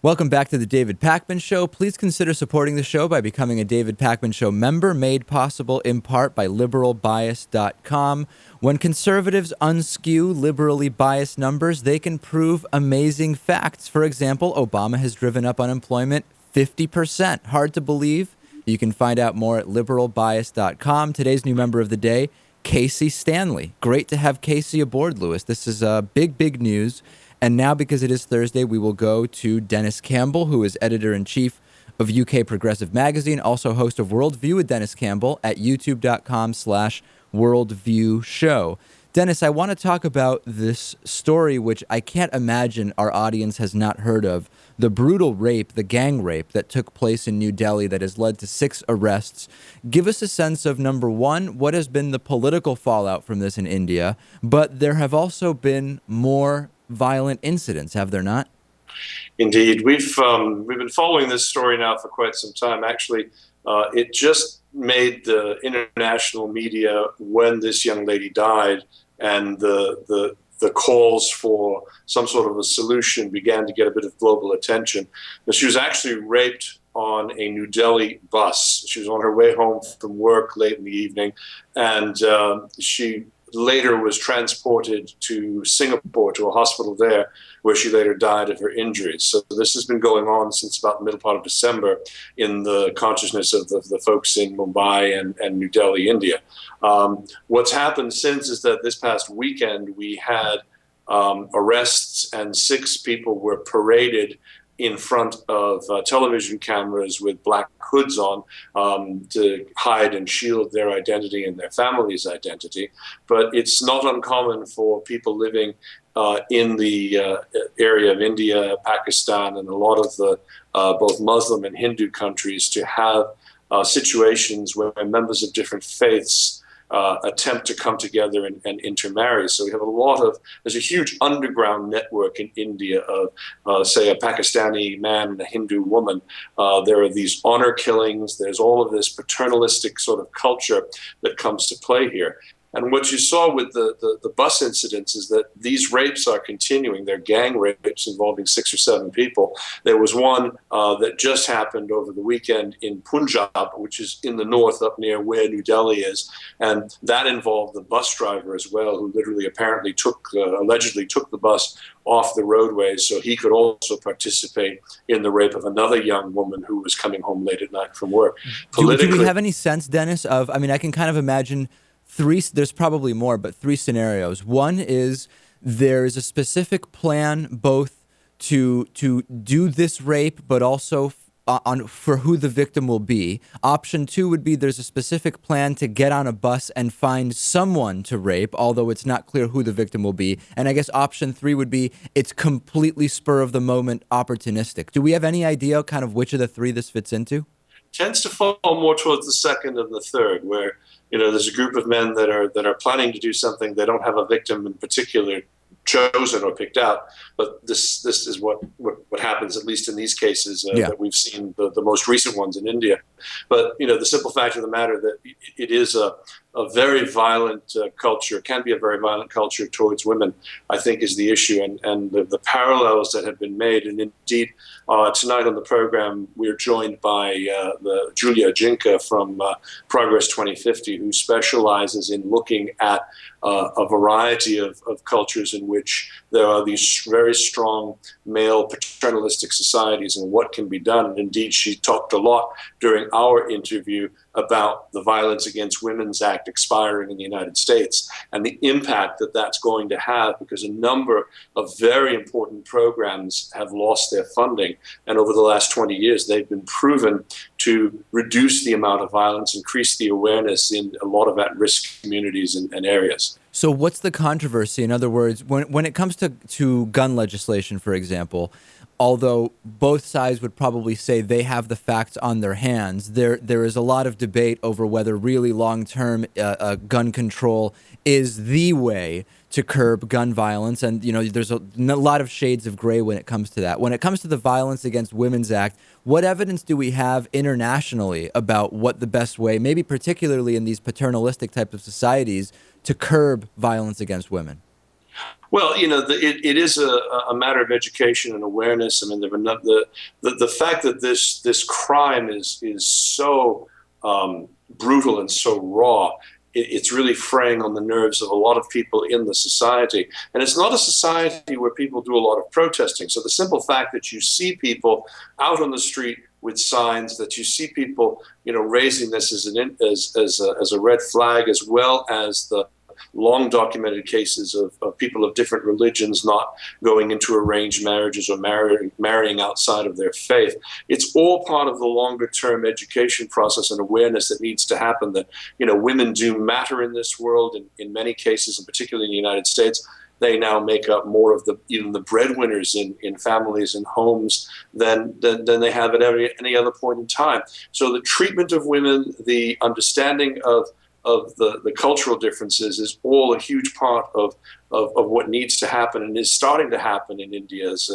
Welcome back to the David Pakman Show. Please consider supporting the show by becoming a David Pakman Show member, made possible in part by liberalbias.com. When conservatives unskew liberally biased numbers, they can prove amazing facts. For example, Obama has driven up unemployment 50%. Hard to believe? You can find out more at liberalbias.com. Today's new member of the day, Casey Stanley. Great to have Casey aboard, Lewis. This is big news. And now, because it is Thursday, we will go to Denis Campbell, who is editor-in-chief of UK Progressive Magazine, also host of Worldview with Denis Campbell at youtube.com/worldviewshow. Denis, I want to talk about this story, which I can't imagine our audience has not heard of, the brutal rape, the gang rape that took place in New Delhi that has led to 6 arrests. Give us a sense of, number one, what has been the political fallout from this in India, but there have also been more violent incidents, have there not? Indeed. We've been following this story now for quite some time. Actually, it just made the international media when this young lady died, and the calls for some sort of a solution began to get a bit of global attention. But she was actually raped on a New Delhi bus. She was on her way home from work late in the evening, and she later was transported to Singapore, to a hospital there, where she later died of her injuries. So this has been going on since about the middle part of December in the consciousness of the folks in Mumbai and New Delhi, India. What's happened since is that this past weekend we had arrests, and 6 people were paraded in front of television cameras with black hoods on to hide and shield their identity and their family's identity. But it's not uncommon for people living in the area of India, Pakistan, and a lot of the both Muslim and Hindu countries to have situations where members of different faiths attempt to come together and intermarry. So we have there's a huge underground network in India of, say, a Pakistani man and a Hindu woman. There are these honor killings. There's all of this paternalistic sort of culture that comes to play here. And what you saw with the bus incidents is that these rapes are continuing. They're gang rapes involving 6 or 7 people. There was one that just happened over the weekend in Punjab, which is in the north, up near where New Delhi is. And that involved the bus driver as well, who literally apparently allegedly took the bus off the roadways so he could also participate in the rape of another young woman who was coming home late at night from work. Do we have any sense, Denis, of, I mean, I can kind of imagine there's probably more, but 3 scenarios. One is there's a specific plan both to do this rape, but also for who the victim will be. Option 2 would be there's a specific plan to get on a bus and find someone to rape, although it's not clear who the victim will be. And I guess option 3 would be it's completely spur of the moment, opportunistic. Do we have any idea kind of which of the 3 this fits into? Tends to fall more towards the second and the third, where there's a group of men that are planning to do something. They don't have a victim in particular chosen or picked out, but this is what happens, at least in these cases that we've seen, the most recent ones in India. But the simple fact of the matter that it is a very violent culture, can be a very violent culture towards women, I think is the issue, and the parallels that have been made. And indeed, tonight on the program, we're joined by the Julia Jinka from Progress 2050, who specializes in looking at a variety of cultures in which there are these very strong male paternalistic societies and what can be done. And indeed, she talked a lot during our interview about the Violence Against Women's Act expiring in the United States and the impact that that's going to have, because a number of very important programs have lost their funding. And over the last 20 years, they've been proven to reduce the amount of violence, increase the awareness in a lot of at-risk communities and areas. So what's the controversy? In other words, when it comes to gun legislation, for example, although both sides would probably say they have the facts on their hands, there is a lot of debate over whether really long-term gun control is the way to curb gun violence. And, there's a lot of shades of gray when it comes to that. When it comes to the Violence Against Women's Act, what evidence do we have internationally about what the best way, maybe particularly in these paternalistic types of societies, to curb violence against women? Well, it is a matter of education and awareness. I mean, the fact that this crime is so brutal and so raw, it's really fraying on the nerves of a lot of people in the society. And it's not a society where people do a lot of protesting. So the simple fact that you see people out on the street with signs, that you see people, raising this as a red flag, as well as the long documented cases of people of different religions not going into arranged marriages or marrying outside of their faith. It's all part of the longer term education process and awareness that needs to happen, that women do matter in this world, and in many cases, and particularly in the United States, they now make up more of even the breadwinners in families and homes than they have at any other point in time. So the treatment of women, the understanding of the cultural differences, is all a huge part of what needs to happen, and is starting to happen in India as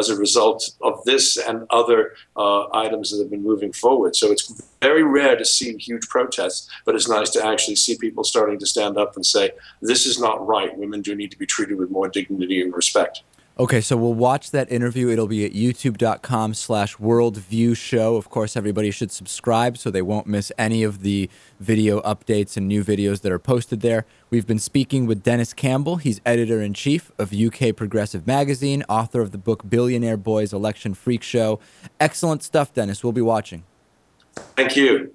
a result of this and other items that have been moving forward. So it's very rare to see huge protests, but it's nice to actually see people starting to stand up and say, this is not right. Women do need to be treated with more dignity and respect. Okay, so we'll watch that interview. It'll be at youtube.com/worldviewshow. Of course, everybody should subscribe so they won't miss any of the video updates and new videos that are posted there. We've been speaking with Denis Campbell. He's editor-in-chief of UK Progressive Magazine, author of the book Billionaire Boys Election Freak Show. Excellent stuff, Denis. We'll be watching. Thank you.